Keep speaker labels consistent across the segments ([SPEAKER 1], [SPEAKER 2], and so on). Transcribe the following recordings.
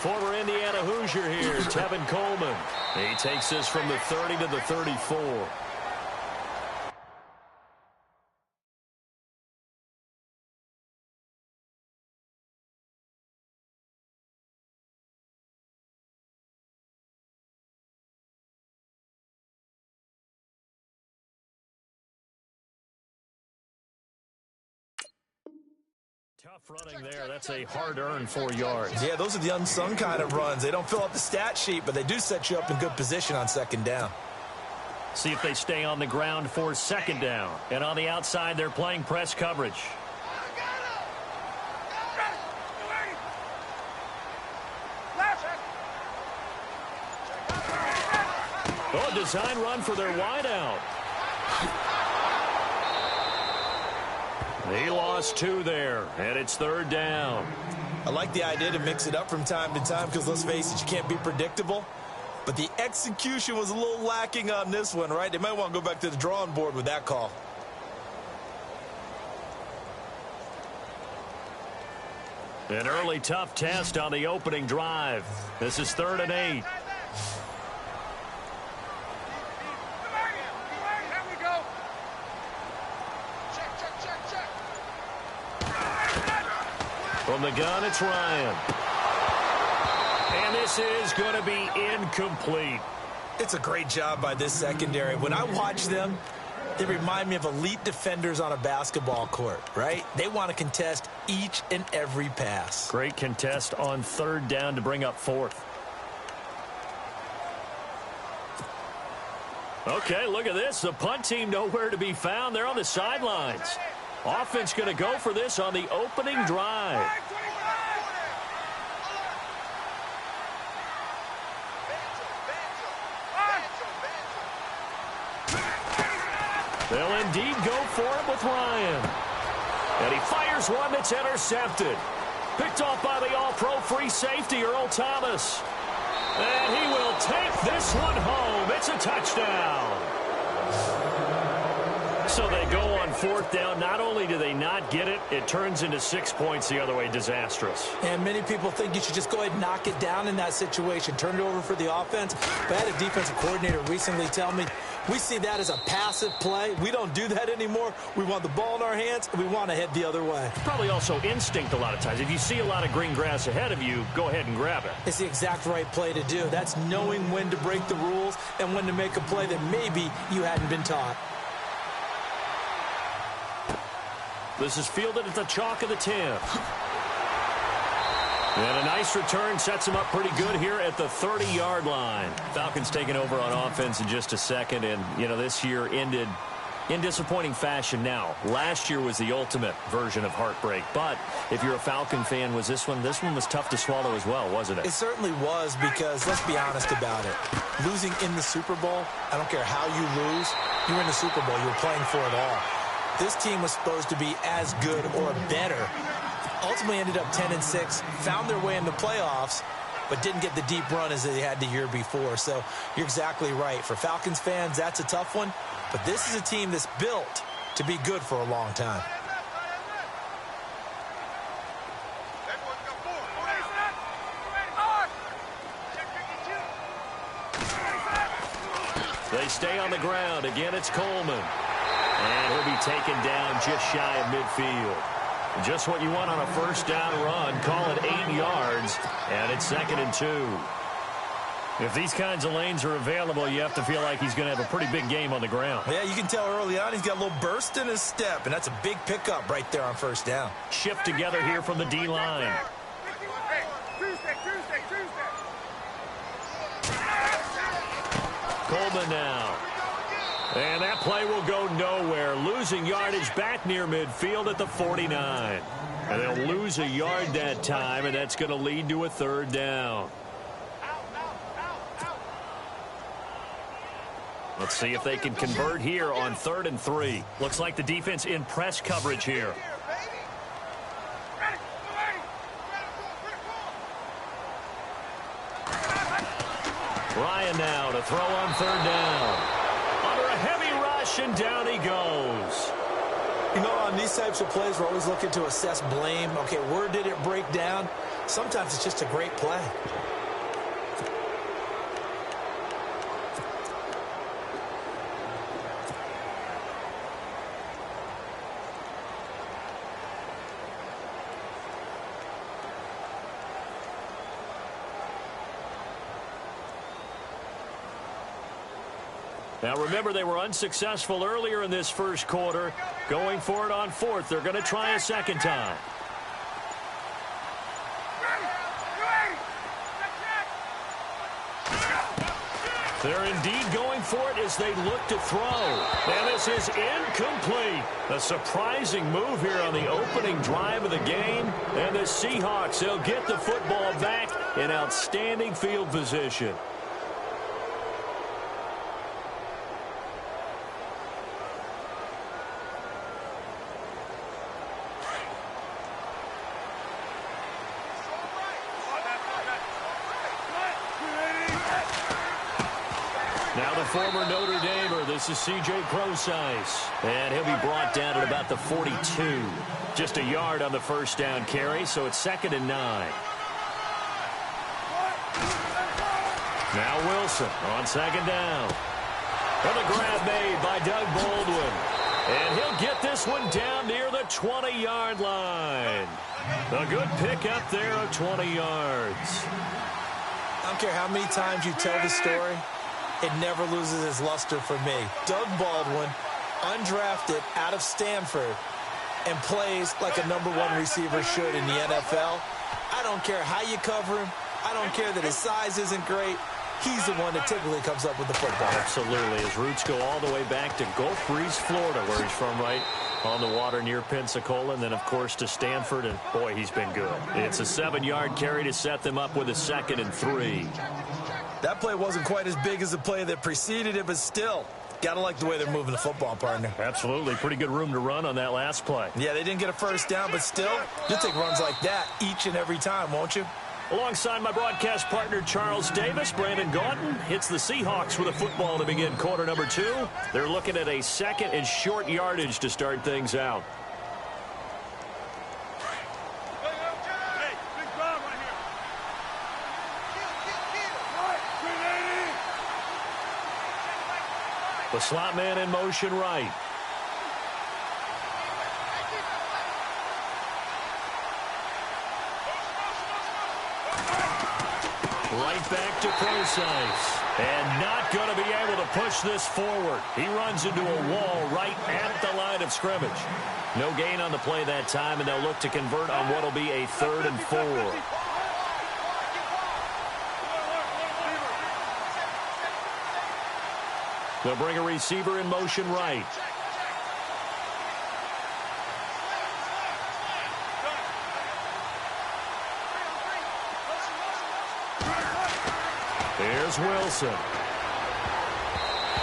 [SPEAKER 1] former Indiana Hoosier here, Tevin Coleman. He takes this from the 30 to the 34. Tough running there. That's a hard-earned 4 yards.
[SPEAKER 2] Yeah, those are the unsung kind of runs. They don't fill up the stat sheet, but they do set you up in good position on second down.
[SPEAKER 1] See if they stay on the ground for second down. And on the outside, they're playing press coverage. Oh, design run for their wideout. He lost 2 there, and it's third down.
[SPEAKER 2] I like the idea to mix it up from time to time because, let's face it, you can't be predictable. But the execution was a little lacking on this one, right? They might want to go back to the drawing board with that call.
[SPEAKER 1] An early tough test on the opening drive. This is 3rd and 8. From the gun, it's Ryan. And this is going to be incomplete.
[SPEAKER 2] It's a great job by this secondary. When I watch them, they remind me of elite defenders on a basketball court, right? They want to contest each and every pass.
[SPEAKER 1] Great contest on 3rd down to bring up 4th. Okay, look at this. The punt team nowhere to be found. They're on the sidelines. Offense going to go for this on the opening drive. They'll indeed go for it with Ryan. And he fires one that's intercepted. Picked off by the all-pro free safety, Earl Thomas. And he will take this one home. It's a touchdown. So they go on 4th down. Not only do they not get it, it turns into 6 points the other way. Disastrous.
[SPEAKER 2] And many people think you should just go ahead and knock it down in that situation. Turn it over for the offense. But I had a defensive coordinator recently tell me, we see that as a passive play. We don't do that anymore. We want the ball in our hands, and we want to head the other way.
[SPEAKER 1] Probably also instinct a lot of times. If you see a lot of green grass ahead of you, go ahead and grab it.
[SPEAKER 2] It's the exact right play to do. That's knowing when to break the rules and when to make a play that maybe you hadn't been taught.
[SPEAKER 1] This is fielded at the chalk of the 10. And a nice return sets him up pretty good here at the 30-yard line. Falcons taking over on offense in just a second. And, you know, this year ended in disappointing fashion now. Last year was the ultimate version of heartbreak. But if you're a Falcon fan, was this one was tough to swallow as well, wasn't it?
[SPEAKER 2] It certainly was because, let's be honest about it. Losing in the Super Bowl, I don't care how you lose, you're in the Super Bowl. You're playing for it all. This team was supposed to be as good or better. Ultimately ended up 10-6, found their way in the playoffs, but didn't get the deep run as they had the year before. So you're exactly right. For Falcons fans, that's a tough one. But this is a team that's built to be good for a long time.
[SPEAKER 1] They stay on the ground. Again, it's Coleman. And he'll be taken down just shy of midfield. Just what you want on a 1st down run. Call it 8 yards, and it's 2nd and 2. If these kinds of lanes are available, you have to feel like he's going to have a pretty big game on the ground.
[SPEAKER 2] Yeah, you can tell early on he's got a little burst in his step, and that's a big pickup right there on 1st down.
[SPEAKER 1] Shift together here from the D-line. Coleman now. And that play will go nowhere. Losing yardage back near midfield at the 49. And they'll lose a yard that time, and that's going to lead to a 3rd down. Let's see if they can convert here on 3rd and 3. Looks like the defense in press coverage here. Ryan now to throw on 3rd down. Under a heavy rush, and down he goes.
[SPEAKER 2] You know, on these types of plays, we're always looking to assess blame. Okay, where did it break down? Sometimes it's just a great play.
[SPEAKER 1] Now, remember, they were unsuccessful earlier in this first quarter. Going for it on fourth. They're going to try a second time. They're indeed going for it as they look to throw. And this is incomplete. A surprising move here on the opening drive of the game. And the Seahawks, they'll get the football back in outstanding field position. Now the former Notre Damer, this is C.J. Procise. And he'll be brought down at about the 42. Just a yard on the first down carry, so it's 2nd and 9. Now Wilson on 2nd down. And the grab made by Doug Baldwin. And he'll get this one down near the 20-yard line. A good pickup there of 20 yards.
[SPEAKER 2] I don't care how many times you tell the story, it never loses its luster for me. Doug Baldwin, undrafted out of Stanford, and plays like a #1 receiver should in the NFL. I don't care how you cover him. I don't care that his size isn't great. He's the one that typically comes up with the football.
[SPEAKER 1] Absolutely. His roots go all the way back to Gulf Breeze, Florida, where he's from, right on the water near Pensacola, and then, of course, to Stanford, and, boy, he's been good. It's a 7-yard carry to set them up with a 2nd and 3.
[SPEAKER 2] That play wasn't quite as big as the play that preceded it, but still, got to like the way they're moving the football, partner.
[SPEAKER 1] Absolutely. Pretty good room to run on that last play.
[SPEAKER 2] Yeah, they didn't get a first down, but still, you'll take runs like that each and every time, won't you?
[SPEAKER 1] Alongside my broadcast partner, Charles Davis, Brandon Gaudin hits the Seahawks with a football to begin quarter number 2. They're looking at a 2nd and short yardage to start things out. The slot man in motion right. Right back to Procise. And not going to be able to push this forward. He runs into a wall right at the line of scrimmage. No gain on the play that time, and they'll look to convert on what will be a 3rd and 4. They'll bring a receiver in motion right. Here's Wilson.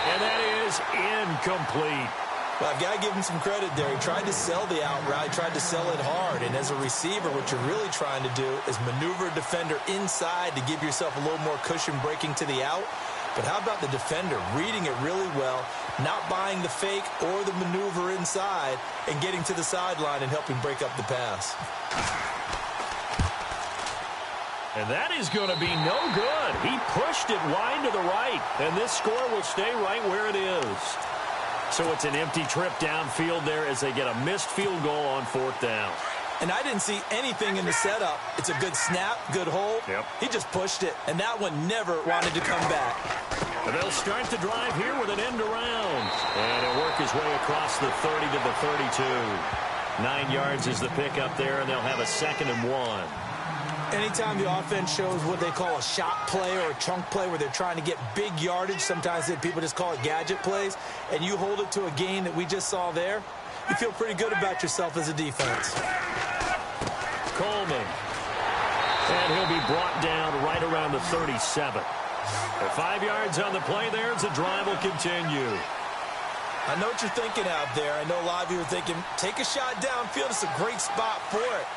[SPEAKER 1] And that is incomplete.
[SPEAKER 2] Well, I've got to give him some credit there. He tried to sell the out route, tried to sell it hard. And as a receiver, what you're really trying to do is maneuver a defender inside to give yourself a little more cushion breaking to the out. But how about the defender reading it really well, not buying the fake or the maneuver inside, and getting to the sideline and helping break up the pass?
[SPEAKER 1] And that is going to be no good. He pushed it wide to the right, and this score will stay right where it is. So it's an empty trip downfield there as they get a missed field goal on 4th down.
[SPEAKER 2] And I didn't see anything in the setup. It's a good snap, good hold.
[SPEAKER 1] Yep.
[SPEAKER 2] He just pushed it, and that one never wanted to come back.
[SPEAKER 1] And they'll start the drive here with an end around. And he'll work his way across the 30 to the 32. 9 yards is the pickup there, and they'll have a 2nd and 1.
[SPEAKER 2] Anytime the offense shows what they call a shot play or a chunk play where they're trying to get big yardage, sometimes people just call it gadget plays, and you hold it to a gain that we just saw there, you feel pretty good about yourself as a defense.
[SPEAKER 1] Coleman. And he'll be brought down right around the 37. At 5 yards on the play there as the drive will continue.
[SPEAKER 2] I know what you're thinking out there. I know a lot of you are thinking, take a shot downfield. It's a great spot for it.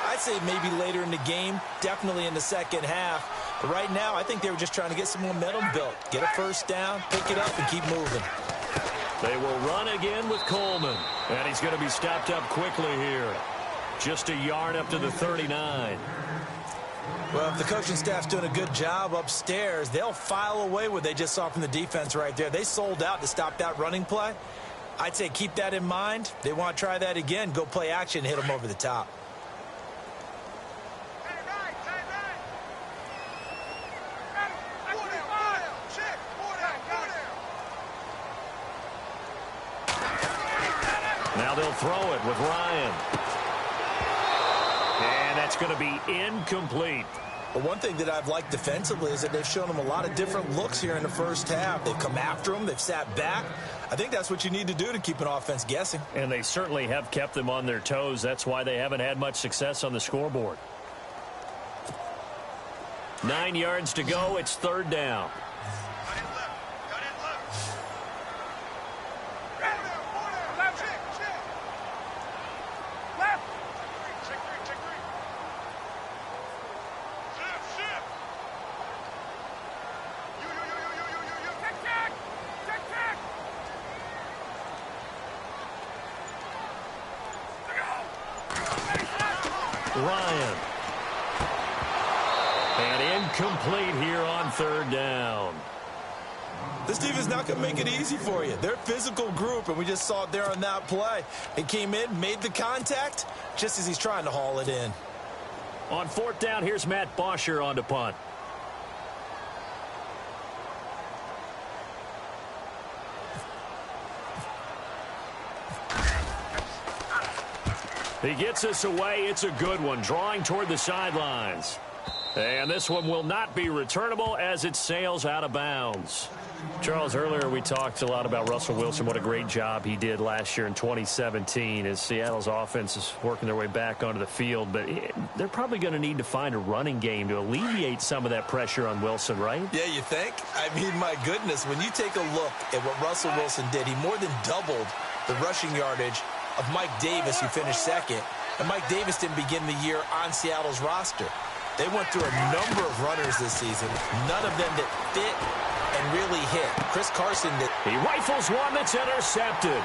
[SPEAKER 2] I'd say maybe later in the game, definitely in the second half. But right now, I think they were just trying to get some momentum built. Get a first down, pick it up, and keep moving.
[SPEAKER 1] They will run again with Coleman. And he's going to be stopped up quickly here. Just a yard up to the 39.
[SPEAKER 2] Well, if the coaching staff's doing a good job upstairs, they'll file away what they just saw from the defense right there. They sold out to stop that running play. I'd say keep that in mind. They want to try that again. Go play action, hit them over the top.
[SPEAKER 1] Now they'll throw it with Ryan. And that's going to be incomplete.
[SPEAKER 2] But one thing that I've liked defensively is that they've shown them a lot of different looks here in the first half. They've come after them. They've sat back. I think that's what you need to do to keep an offense guessing.
[SPEAKER 1] And they certainly have kept them on their toes. That's why they haven't had much success on the scoreboard. 9 yards to go. It's third down. Ryan. And incomplete here on third down.
[SPEAKER 2] This defense is not going to make it easy for you. They're a physical group, and we just saw it there on that play. It came in, made the contact, just as he's trying to haul it in.
[SPEAKER 1] On fourth down, here's Matt Bosher on to punt. He gets us away. It's a good one, drawing toward the sidelines. And this one will not be returnable as it sails out of bounds. Charles, earlier we talked a lot about Russell Wilson, what a great job he did last year in 2017 as Seattle's offense is working their way back onto the field. But they're probably going to need to find a running game to alleviate some of that pressure on Wilson, right?
[SPEAKER 2] Yeah, you think? I mean, my goodness, when you take a look at what Russell Wilson did, he more than doubled the rushing yardage of Mike Davis, who finished second. And Mike Davis didn't begin the year on Seattle's roster. They went through a number of runners this season, none of them that fit and really hit. Chris Carson did.
[SPEAKER 1] He rifles one that's intercepted.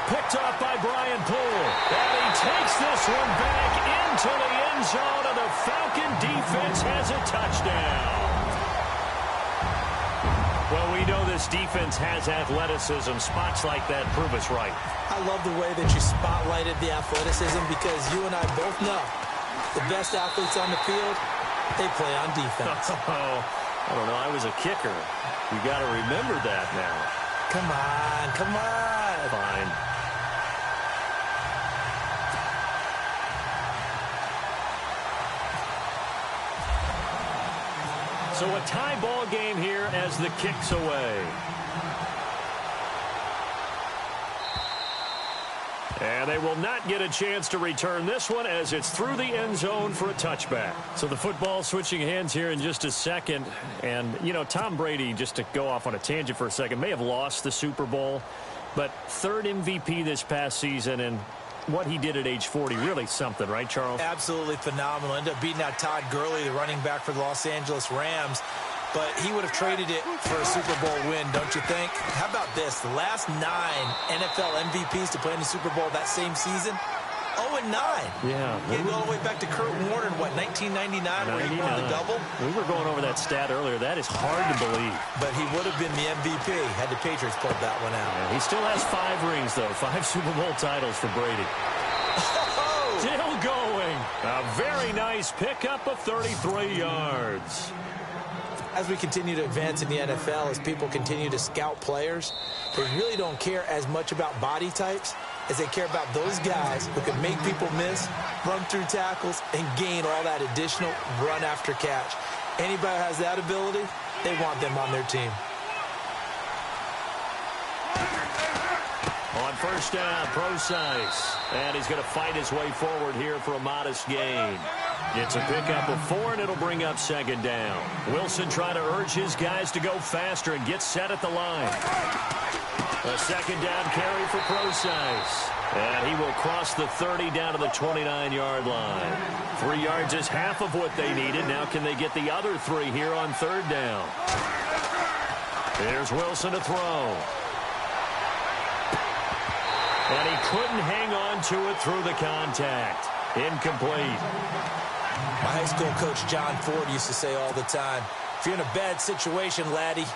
[SPEAKER 1] Picked up by Brian Poole. And he takes this one back into the end zone, and the Falcon defense has a touchdown. Well, we know this defense has athleticism. Spots like that prove us right.
[SPEAKER 2] I love the way that you spotlighted the athleticism because you and I both know the best athletes on the field, they play on defense.
[SPEAKER 1] Oh, I don't know. I was a kicker. You got to remember that now.
[SPEAKER 2] Come on, come on.
[SPEAKER 1] Fine. So a tie ball game here as the kick's away. And they will not get a chance to return this one as it's through the end zone for a touchback. So the football switching hands here in just a second. And, you know, Tom Brady, just to go off on a tangent for a second, may have lost the Super Bowl, but third MVP this past season, and what he did at age 40, really something, right, Charles?
[SPEAKER 2] Absolutely phenomenal. Ended up beating out Todd Gurley, the running back for the Los Angeles Rams. But he would have traded it for a Super Bowl win, don't you think? How about this? The last 9 NFL MVPs to play in the Super Bowl that same season, 0-9.
[SPEAKER 1] Yeah.
[SPEAKER 2] Getting all the way back to Kurt Warner in, what, 1999, where he won the double?
[SPEAKER 1] We were going over that stat earlier. That is hard to believe.
[SPEAKER 2] But he would have been the MVP had the Patriots pulled that one out.
[SPEAKER 1] Yeah, he still has 5 rings, though. 5 Super Bowl titles for Brady.
[SPEAKER 2] Oh!
[SPEAKER 1] Still going. A very nice pickup of 33 yards.
[SPEAKER 2] As we continue to advance in the NFL, as people continue to scout players, they really don't care as much about body types as they care about those guys who can make people miss, run through tackles, and gain all that additional run after catch. Anybody who has that ability, they want them on their team.
[SPEAKER 1] On first down, Procise. And he's going to fight his way forward here for a modest gain. It's a pickup of 4, and it'll bring up second down. Wilson trying to urge his guys to go faster and get set at the line. A second down carry for Procise. And he will cross the 30 down to the 29-yard line. 3 yards is half of what they needed. Now can they get the other 3 here on third down? Here's Wilson to throw. And he couldn't hang on to it through the contact. Incomplete.
[SPEAKER 2] My high school coach, John Ford, used to say all the time, if you're in a bad situation, laddie,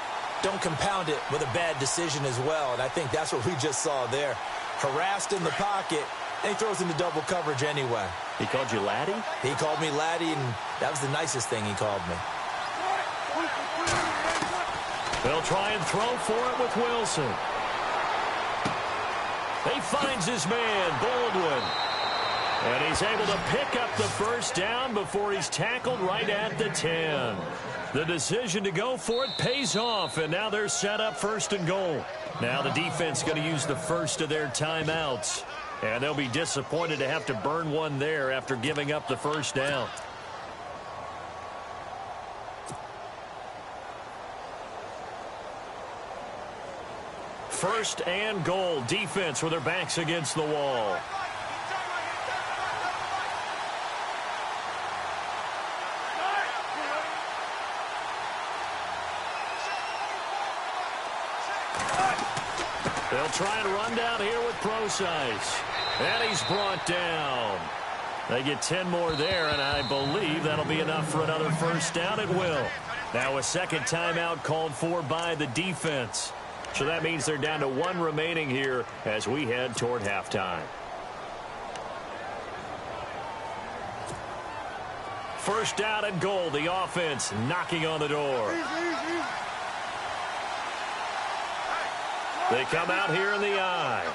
[SPEAKER 2] don't compound it with a bad decision as well. And I think that's what we just saw there. Harassed in the pocket, and he throws into double coverage anyway.
[SPEAKER 1] He called you laddie?
[SPEAKER 2] He called me laddie, and that was the nicest thing he called me.
[SPEAKER 1] They'll try and throw for it with Wilson. He finds his man, Baldwin. And he's able to pick up the first down before he's tackled right at the 10. The decision to go for it pays off, and now they're set up 1st and goal. Now the defense going to use the first of their timeouts. And they'll be disappointed to have to burn one there after giving up the first down. First and goal. Defense with their backs against the wall. They'll try and run down here with Procise. And he's brought down. They get 10 more there, and I believe that'll be enough for another first down. It will. Now a second timeout called for by the defense. So that means they're down to 1 remaining here as we head toward halftime. First down and goal. The offense knocking on the door. They come out here in the eye.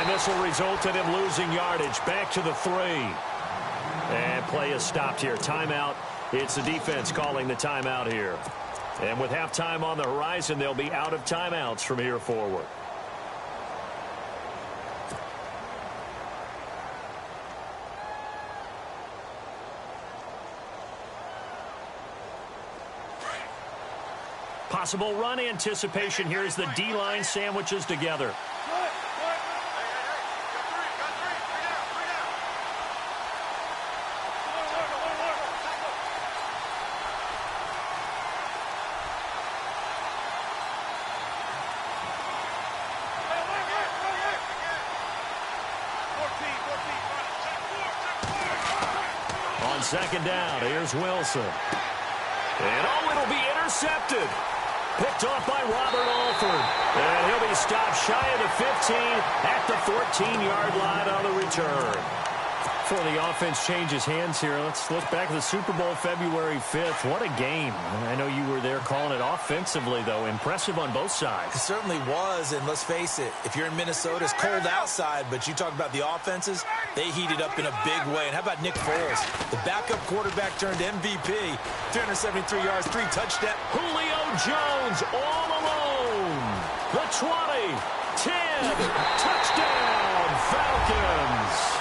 [SPEAKER 1] This will result in him losing yardage. Back to the 3. And play is stopped here. Timeout. It's the defense calling the timeout here. And with halftime on the horizon, they'll be out of timeouts from here forward. Possible run anticipation here as the D-line sandwiches together. Second down, here's Wilson. And it'll be intercepted. Picked off by Robert Alford. And he'll be stopped shy of the 15 at the 14-yard line on the return. Before the offense changes hands here, let's look back at the Super Bowl February 5th. What a game. I know you were there calling it offensively, though. Impressive on both sides.
[SPEAKER 2] It certainly was, and let's face it, if you're in Minnesota, it's cold outside, but you talk about the offenses, they heated up in a big way. And how about Nick Foles? The backup quarterback turned MVP, 373 yards, 3 touchdowns.
[SPEAKER 1] Julio Jones all alone. The 20, 10, touchdown, Falcons.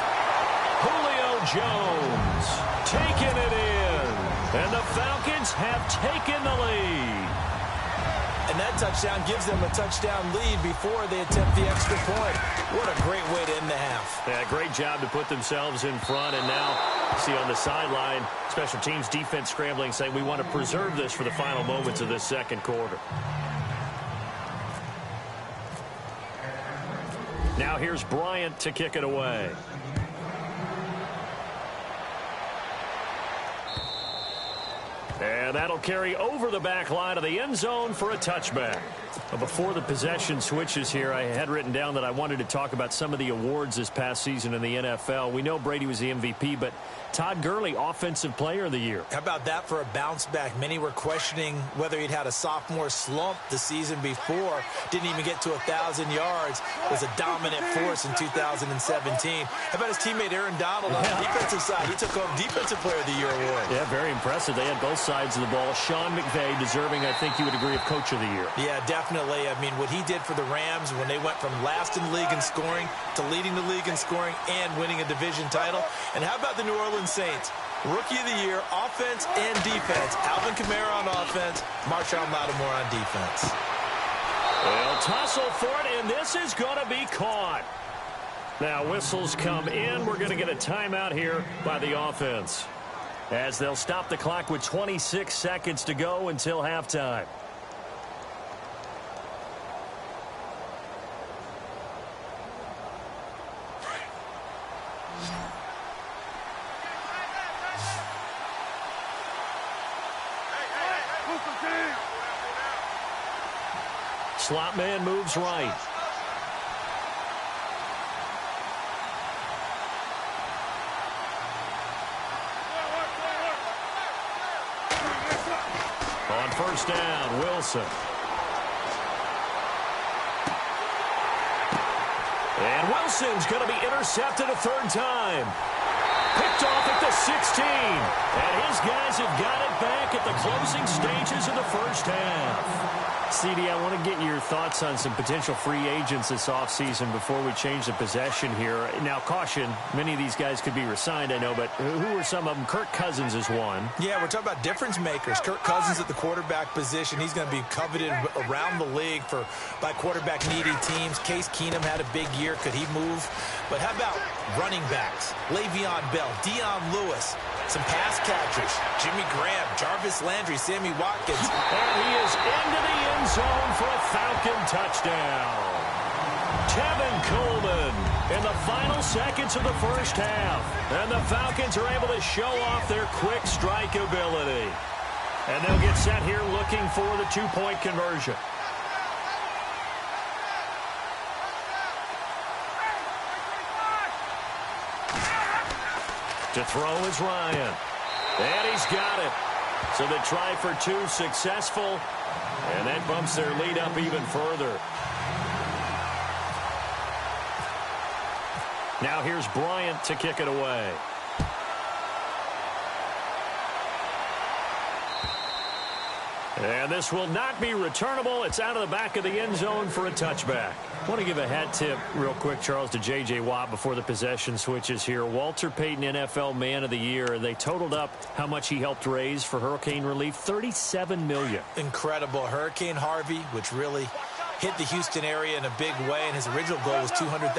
[SPEAKER 1] Julio Jones taking it in. And the Falcons have taken the lead.
[SPEAKER 2] And that touchdown gives them a touchdown lead before they attempt the extra point. What a great way to end the half.
[SPEAKER 1] Yeah, great job to put themselves in front. And now, see on the sideline, special teams defense scrambling, saying we want to preserve this for the final moments of this second quarter. Now here's Bryant to kick it away. And that'll carry over the back line of the end zone for a touchback. Before the possession switches here, I had written down that I wanted to talk about some of the awards this past season in the NFL. We know Brady was the MVP, but Todd Gurley, Offensive Player of the Year.
[SPEAKER 2] How about that for a bounce back? Many were questioning whether he'd had a sophomore slump the season before. Didn't even get to 1,000 yards. Was a dominant force in 2017. How about his teammate Aaron Donald on the defensive side? He took home Defensive Player of the Year award.
[SPEAKER 1] Yeah, very impressive. They had both sides of of the ball. Sean McVay deserving, I think you would agree, of Coach of the Year.
[SPEAKER 2] Yeah, definitely. I mean, what he did for the Rams when they went from last in the league in scoring to leading the league in scoring and winning a division title. And how about the New Orleans Saints? Rookie of the Year, offense and defense. Alvin Kamara on offense, Marshawn Lattimore on defense.
[SPEAKER 1] They'll tussle for it, and this is going to be caught. Now, whistles come in. We're going to get a timeout here by the offense, as they'll stop the clock with 26 seconds to go until halftime. Slot man moves right. On first down, Wilson. And Wilson's going to be intercepted a third time. Picked off at the 16. And his guys have got it back at the closing stages of the first half. CD, I want to get your thoughts on some potential free agents this offseason before we change the possession here. Now, caution, many of these guys could be re-signed, I know, but who are some of them? Kirk Cousins is one.
[SPEAKER 2] Yeah, we're talking about difference makers. Kirk Cousins at the quarterback position. He's going to be coveted around the league by quarterback-needy teams. Case Keenum had a big year. Could he move? But how about running backs? Le'Veon Bell, Dion Lewis, some pass catchers. Jimmy Graham, Jarvis Landry, Sammy Watkins.
[SPEAKER 1] And he is into the end zone for a Falcon touchdown. Tevin Coleman in the final seconds of the first half. And the Falcons are able to show off their quick strike ability. And they'll get set here looking for the two-point conversion. To throw is Ryan. And he's got it. So the try for two successful. And that bumps their lead up even further. Now here's Bryant to kick it away. And this will not be returnable. It's out of the back of the end zone for a touchback. I want to give a hat tip real quick, Charles, to J.J. Watt before the possession switches here. Walter Payton, NFL Man of the Year. They totaled up how much he helped raise for hurricane relief, $37 million.
[SPEAKER 2] Incredible. Hurricane Harvey, which really hit the Houston area in a big way, and his original goal was $200,000.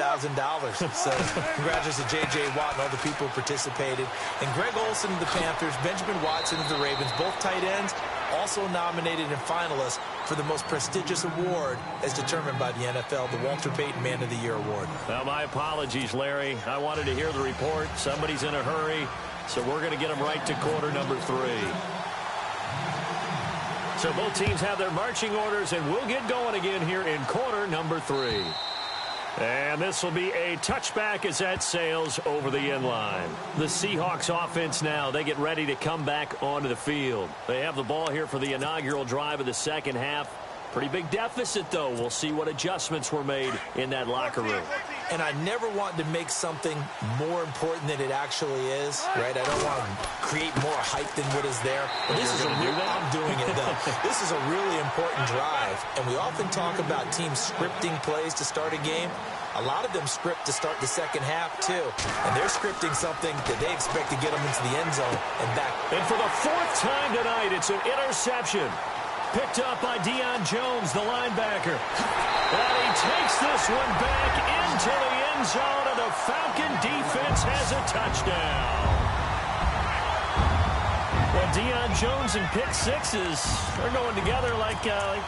[SPEAKER 2] So congratulations to J.J. Watt and all the people who participated. And Greg Olsen of the Panthers, Benjamin Watson of the Ravens, both tight ends, also nominated and finalists for the most prestigious award as determined by the NFL, the Walter Payton Man of the Year Award.
[SPEAKER 1] Well, my apologies, Larry. I wanted to hear the report. Somebody's in a hurry, so we're going to get them right to quarter number 3. So both teams have their marching orders, and we'll get going again here in quarter number 3. And this will be a touchback as that sails over the end line. The Seahawks offense now, they get ready to come back onto the field. They have the ball here for the inaugural drive of the second half. Pretty big deficit, though. We'll see what adjustments were made in that locker room.
[SPEAKER 2] And I never want to make something more important than it actually is, right? I don't want to create more hype than what is there. But this is a real, I'm doing it, though. This is a really important drive. And we often talk about teams scripting plays to start a game. A lot of them script to start the second half, too. And they're scripting something that they expect to get them into the end zone and back.
[SPEAKER 1] And for the 4th time tonight, it's an interception. Picked up by Deion Jones, the linebacker. And he takes this one back into the end zone, and the Falcon defense has a touchdown. Well, Deion Jones and pick sixes are going together like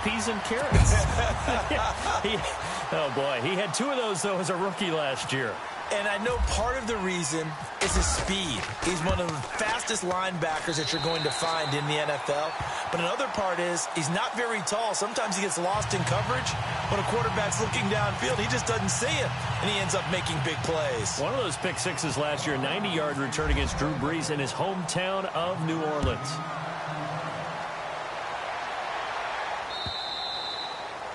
[SPEAKER 1] peas and carrots. Oh, boy. He had 2 of those, though, as a rookie last year.
[SPEAKER 2] And I know part of the reason is his speed. He's one of the fastest linebackers that you're going to find in the NFL. But another part is he's not very tall. Sometimes he gets lost in coverage. When a quarterback's looking downfield, he just doesn't see him, and he ends up making big plays.
[SPEAKER 1] One of those pick sixes last year, 90-yard return against Drew Brees in his hometown of New Orleans.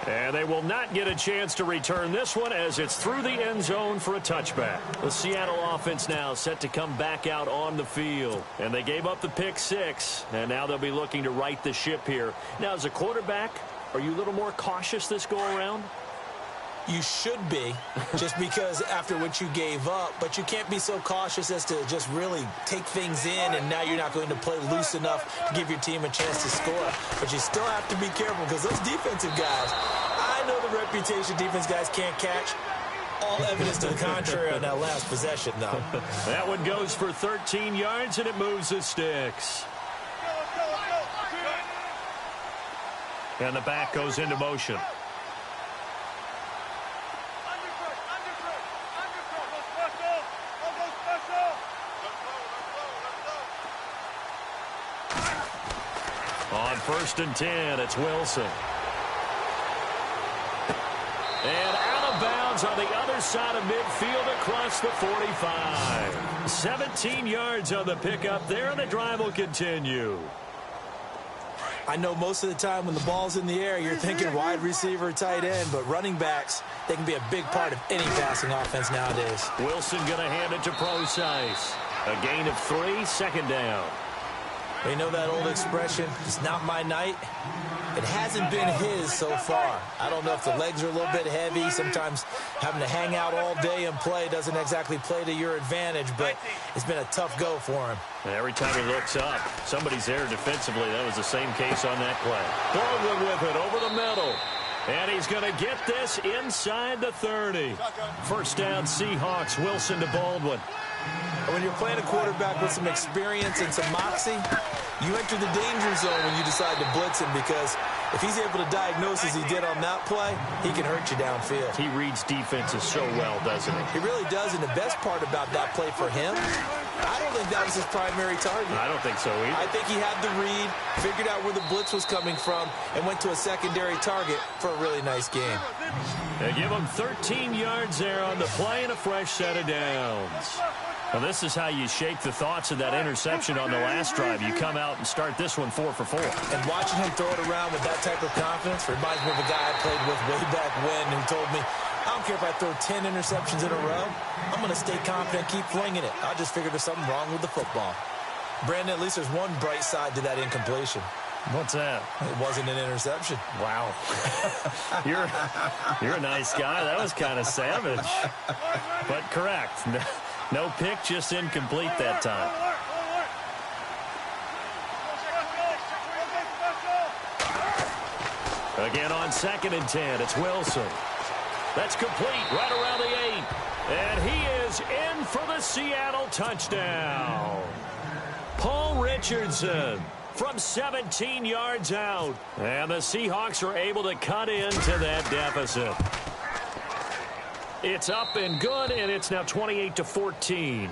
[SPEAKER 1] And they will not get a chance to return this one as it's through the end zone for a touchback. The Seattle offense now set to come back out on the field. And they gave up the pick 6, and now they'll be looking to right the ship here. Now, as a quarterback, are you a little more cautious this go-around?
[SPEAKER 2] You should be, just because after what you gave up, but you can't be so cautious as to just really take things in, and now you're not going to play loose enough to give your team a chance to score. But you still have to be careful because those defensive guys, I know the reputation defense guys can't catch. All evidence to the contrary on that last possession, though.
[SPEAKER 1] That one goes for 13 yards, and it moves the sticks. And the back goes into motion. On 1st and 10, it's Wilson. And out of bounds on the other side of midfield across the 45. 17 yards on the pickup there, and the drive will continue.
[SPEAKER 2] I know most of the time when the ball's in the air, you're thinking wide receiver, tight end, but running backs, they can be a big part of any passing offense nowadays.
[SPEAKER 1] Wilson going to hand it to Procise. A gain of 3, 2nd down.
[SPEAKER 2] You know that old expression, it's not my night? It hasn't been his so far. I don't know if the legs are a little bit heavy. Sometimes having to hang out all day and play doesn't exactly play to your advantage, but it's been a tough go for him.
[SPEAKER 1] And every time he looks up, somebody's there defensively. That was the same case on that play. Baldwin with it over the middle. And he's going to get this inside the 30. 1st down, Seahawks. Wilson to Baldwin.
[SPEAKER 2] When you're playing a quarterback with some experience and some moxie, you enter the danger zone when you decide to blitz him, because if he's able to diagnose as he did on that play, he can hurt you downfield.
[SPEAKER 1] He reads defenses so well, doesn't he?
[SPEAKER 2] He really does, and the best part about that play for him, I don't think that was his primary target.
[SPEAKER 1] I don't think so either.
[SPEAKER 2] I think he had the read, figured out where the blitz was coming from, and went to a secondary target for a really nice game.
[SPEAKER 1] They give him 13 yards there on the play and a fresh set of downs. Well, this is how you shake the thoughts of that interception on the last drive. You come out and start this one 4 for 4.
[SPEAKER 2] And watching him throw it around with that type of confidence reminds me of a guy I played with way back when who told me, I don't care if I throw 10 interceptions in a row. I'm going to stay confident, keep flinging it. I just figured there's something wrong with the football. Brandon, at least there's one bright side to that incompletion.
[SPEAKER 1] What's that?
[SPEAKER 2] It wasn't an interception.
[SPEAKER 1] Wow. You're a nice guy. That was kind of savage. But correct. No pick, just incomplete that time. Again on 2nd and 10, it's Wilson. That's complete right around the 8. And he is in for the Seattle touchdown. Paul Richardson from 17 yards out. And the Seahawks are able to cut into that deficit. It's up and good, and it's now 28-14.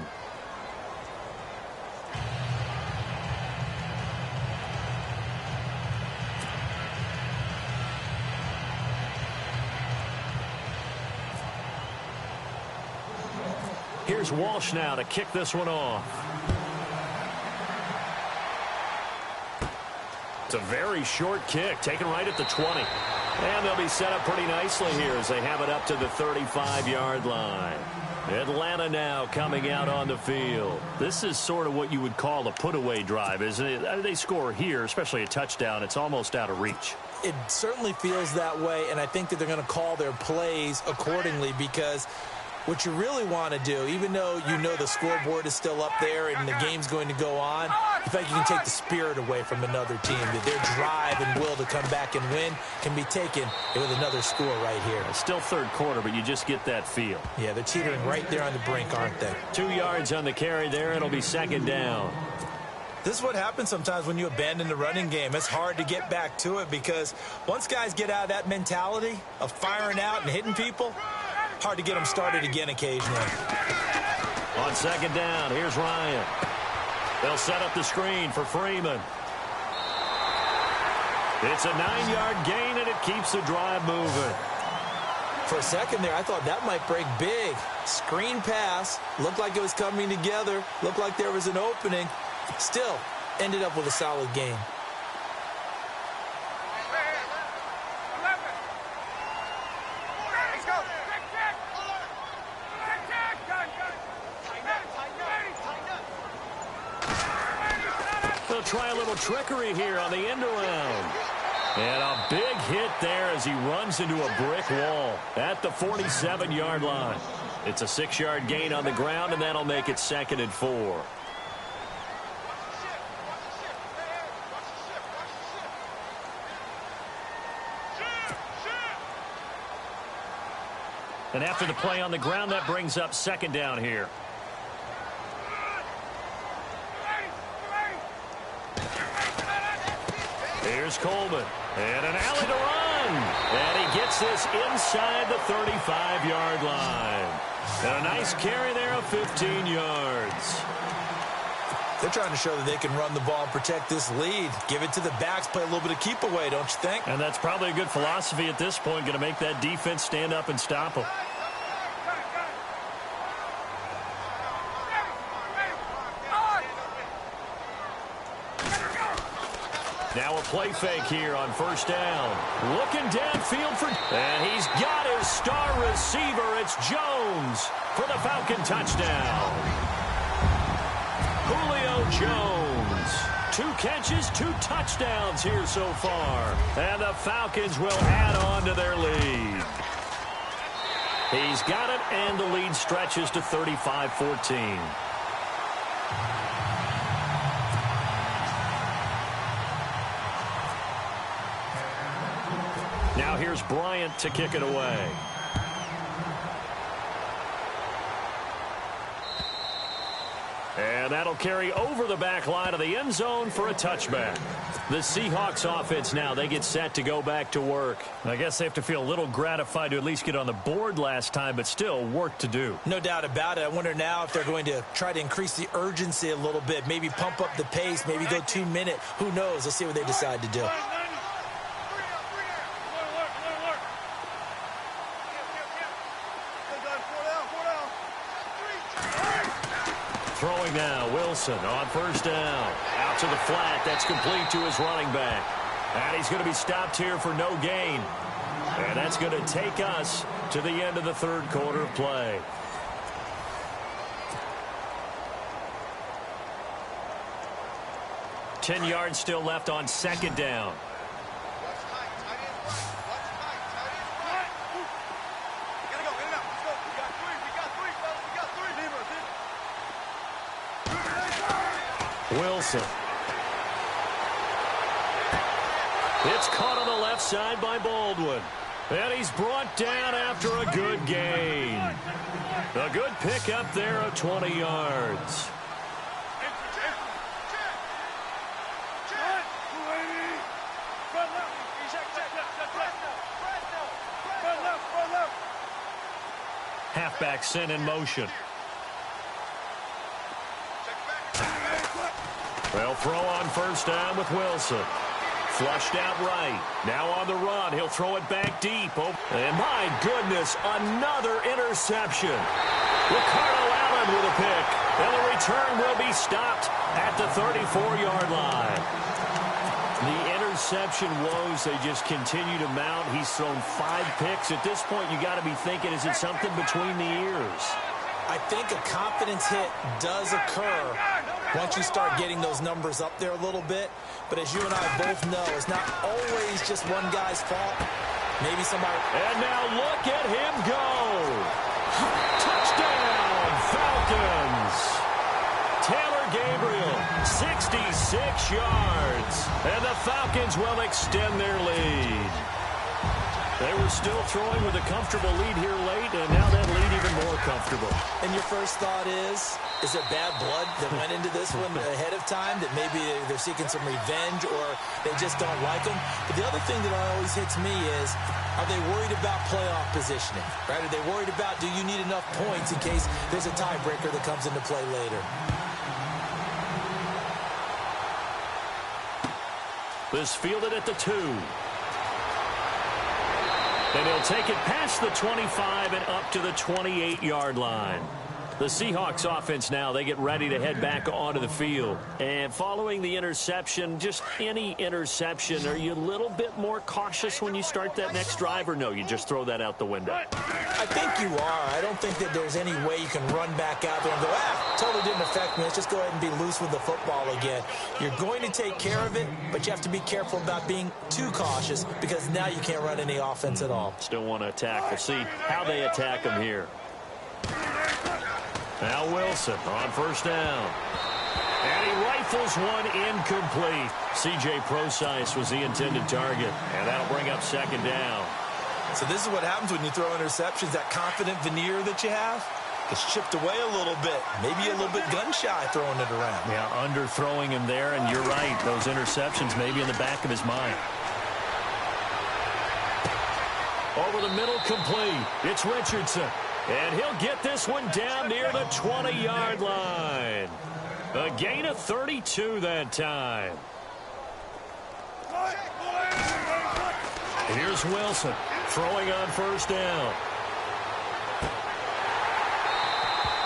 [SPEAKER 1] Here's Walsh now to kick this one off. It's a very short kick, taken right at the 20. And they'll be set up pretty nicely here as they have it up to the 35-yard line. Atlanta now coming out on the field. This is sort of what you would call a put-away drive, isn't it? They score here, especially a touchdown. It's almost out of reach.
[SPEAKER 2] It certainly feels that way, and I think that they're going to call their plays accordingly, because what you really want to do, even though you know the scoreboard is still up there and the game's going to go on, I think you can take the spirit away from another team. That their drive and will to come back and win can be taken with another score right here.
[SPEAKER 1] It's still 3rd quarter, but you just get that feel.
[SPEAKER 2] Yeah, they're teetering right there on the brink, aren't they?
[SPEAKER 1] 2 yards on the carry there. It'll be 2nd down.
[SPEAKER 2] This is what happens sometimes when you abandon the running game. It's hard to get back to it, because once guys get out of that mentality of firing out and hitting people, hard to get them started again occasionally.
[SPEAKER 1] On 2nd down, here's Ryan. They'll set up the screen for Freeman. It's a 9-yard gain, and it keeps the drive moving.
[SPEAKER 2] For a second there, I thought that might break big. Screen pass, looked like it was coming together, looked like there was an opening. Still, ended up with a solid game.
[SPEAKER 1] try a little trickery here on the end around. And a big hit there as he runs into a brick wall at the 47-yard line. It's a 6-yard gain on the ground, and that'll make it 2nd and 4. And after the play on the ground, that brings up 2nd down here. Here's Coleman. And an alley to run. And he gets this inside the 35-yard line. And a nice carry there of 15 yards.
[SPEAKER 2] They're trying to show that they can run the ball and protect this lead. Give it to the backs, play a little bit of keep away, don't you think?
[SPEAKER 1] And that's probably a good philosophy at this point, going to make that defense stand up and stop them. Now a play fake here on 1st down. Looking downfield for... And he's got his star receiver. It's Jones for the Falcon touchdown. Julio Jones. 2 catches, 2 touchdowns here so far. And the Falcons will add on to their lead. He's got it, and the lead stretches to 35-14. Now here's Bryant to kick it away. And that'll carry over the back line of the end zone for a touchback. The Seahawks offense now, they get set to go back to work. I guess they have to feel a little gratified to at least get on the board last time, but still work to do.
[SPEAKER 2] No doubt about it. I wonder now if they're going to try to increase the urgency a little bit, maybe pump up the pace, maybe go 2-minute. Who knows? Let's see what they decide to do.
[SPEAKER 1] Throwing now, Wilson on 1st down. Out to the flat. That's complete to his running back. And he's going to be stopped here for no gain. And that's going to take us to the end of the 3rd quarter of play. Ten yards still left on 2nd down. Wilson. It's caught on the left side by Baldwin. And he's brought down after a good gain. A good pickup there of 20 yards. Halfback sent in motion. They'll throw on 1st down with Wilson. Flushed out right. Now on the run. He'll throw it back deep. Oh, and my goodness, another interception. Ricardo Allen with a pick. And the return will be stopped at the 34-yard line. The interception woes, they just continue to mount. He's thrown 5 picks. At this point, you got to be thinking, is it something between the ears?
[SPEAKER 2] I think a confidence hit does occur once you start getting those numbers up there a little bit. But as you and I both know, it's not always just one guy's fault. Maybe somebody...
[SPEAKER 1] And now look at him go. Touchdown, Falcons. Taylor Gabriel, 66 yards. And the Falcons will extend their lead. They were still throwing with a comfortable lead here late, and now that lead even more comfortable.
[SPEAKER 2] And your first thought is there bad blood that went into this one ahead of time, that maybe they're seeking some revenge or they just don't like them? But the other thing that always hits me is, are they worried about playoff positioning? Right? Are they worried about, do you need enough points in case there's a tiebreaker that comes into play later?
[SPEAKER 1] This fielded at the 2. And he'll take it past the 25 and up to the 28-yard line. The Seahawks offense now, they get ready to head back onto the field. And following the interception, just any interception, are you a little bit more cautious when you start that next drive, or no, you just throw that out the window?
[SPEAKER 2] I think you are. I don't think that there's any way you can run back out there and go, totally didn't affect me. Let's just go ahead and be loose with the football again. You're going to take care of it, but you have to be careful about being too cautious because now you can't run any offense at all.
[SPEAKER 1] Still want to attack. We'll see how they attack him here. Now Wilson on first down. And he rifles one incomplete. C.J. Prosise was the intended target. And that'll bring up second down.
[SPEAKER 2] So this is what happens when you throw interceptions. That confident veneer that you have gets chipped away a little bit. Maybe a little bit gun-shy throwing it around.
[SPEAKER 1] Yeah, underthrowing him there. And you're right, those interceptions maybe in the back of his mind. Over the middle, complete. It's Richardson. And he'll get this one down near the 20-yard line. A gain of 32 that time. Here's Wilson throwing on first down.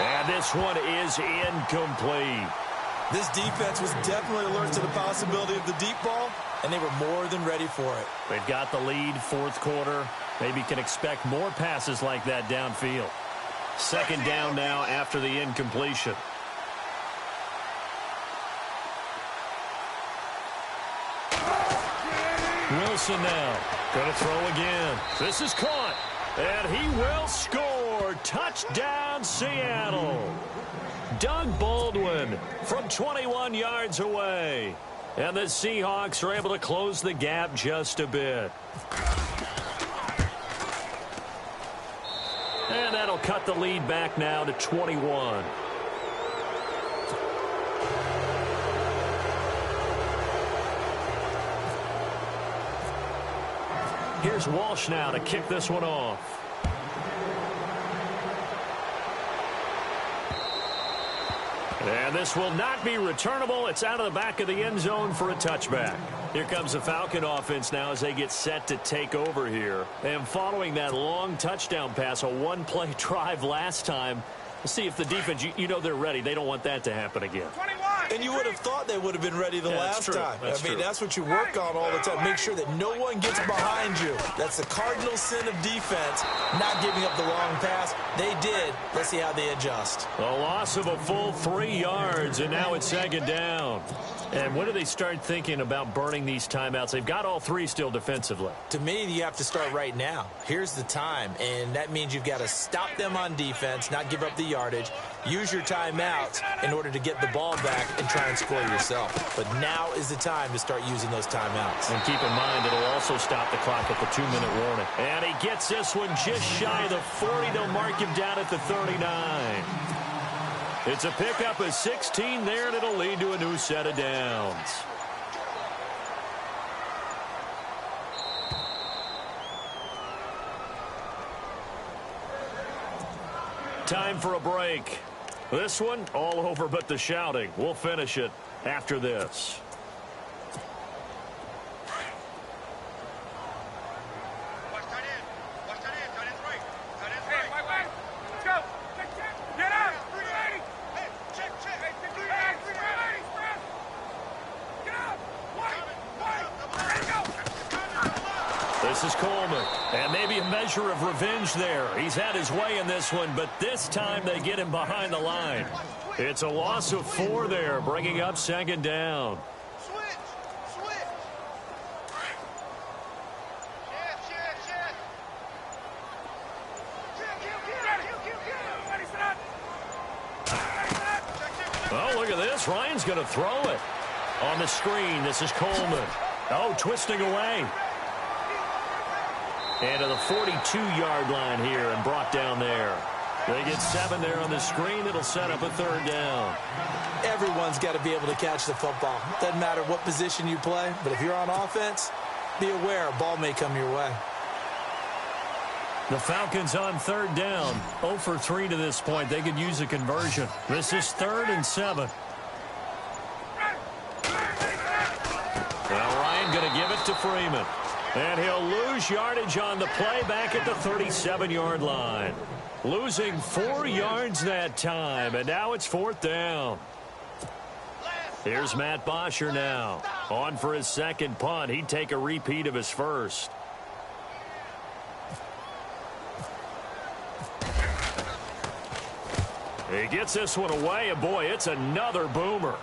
[SPEAKER 1] And this one is incomplete.
[SPEAKER 2] This defense was definitely alert to the possibility of the deep ball, and they were more than ready for it.
[SPEAKER 1] They've got the lead, fourth quarter. Maybe can expect more passes like that downfield. Second down now after the incompletion. Wilson now going to throw again. This is caught, and he will score. Touchdown, Seattle. Doug Baldwin from 21 yards away. And the Seahawks are able to close the gap just a bit. And that'll cut the lead back now to 21. Here's Walsh now to kick this one off. And this will not be returnable. It's out of the back of the end zone for a touchback. Here comes the Falcon offense now as they get set to take over here. And following that long touchdown pass, a one-play drive last time, let's see if the defense, you know they're ready. They don't want that to happen again.
[SPEAKER 2] And you would have thought they would have been ready the last time. That's what you work on all the time. Make sure that no one gets behind you. That's the cardinal sin of defense, not giving up the long pass. They did. Let's see how they adjust.
[SPEAKER 1] A loss of a full 3 yards, and now it's second down. And when do they start thinking about burning these timeouts? They've got all three still defensively.
[SPEAKER 2] To me, you have to start right now. Here's the time, and that means you've got to stop them on defense, not give up the yardage, use your timeouts in order to get the ball back and try and score yourself. But now is the time to start using those timeouts.
[SPEAKER 1] And keep in mind, it'll also stop the clock at the 2-minute warning. And he gets this one just shy of the 40. They'll mark him down at the 39. It's a pickup of 16 there, and it'll lead to a new set of downs. Time for a break. This one, all over but the shouting. We'll finish it after this. This is Coleman, and maybe a measure of revenge there. He's had his way in this one, but this time they get him behind the line. It's a loss of 4 there, bringing up second down. Oh, look at this. Ryan's going to throw it. On the screen, this is Coleman. Oh, twisting away. And to the 42-yard line here and brought down there. They get 7 there on the screen. It'll set up a third down.
[SPEAKER 2] Everyone's got to be able to catch the football. Doesn't matter what position you play, but if you're on offense, be aware a ball may come your way.
[SPEAKER 1] The Falcons on third down. 0 for 3 to this point. They could use a conversion. This is 3rd and 7. Well, Ryan going to give it to Freeman. And he'll lose yardage on the play back at the 37-yard line. Losing 4 yards that time, and now it's 4th down. Here's Matt Bosher now. On for his second punt. He'd take a repeat of his first. He gets this one away, and boy, it's another boomer.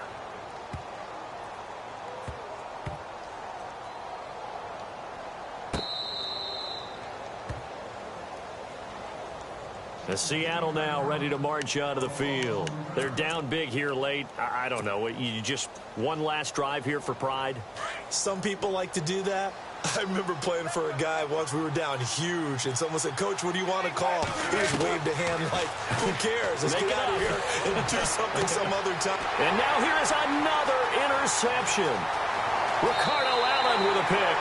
[SPEAKER 1] Seattle now ready to march out of the field. They're down big here late. I don't know. You just one last drive here for pride?
[SPEAKER 2] Some people like to do that. I remember playing for a guy once. We were down huge, and someone said, "Coach, what do you want to call?" He just waved a hand like, "Who cares? Let's get out of here and do something some other time."
[SPEAKER 1] And now here is another interception. Ricardo Allen with a pick.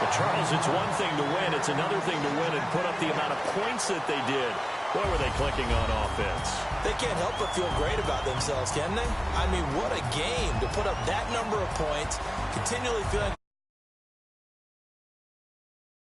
[SPEAKER 1] Well, Charles, it's one thing to win. It's another thing to win and put up the amount of points that they did. What were they clicking on offense?
[SPEAKER 2] They can't help but feel great about themselves, can they? I mean, what a game to put up that number of points, continually feeling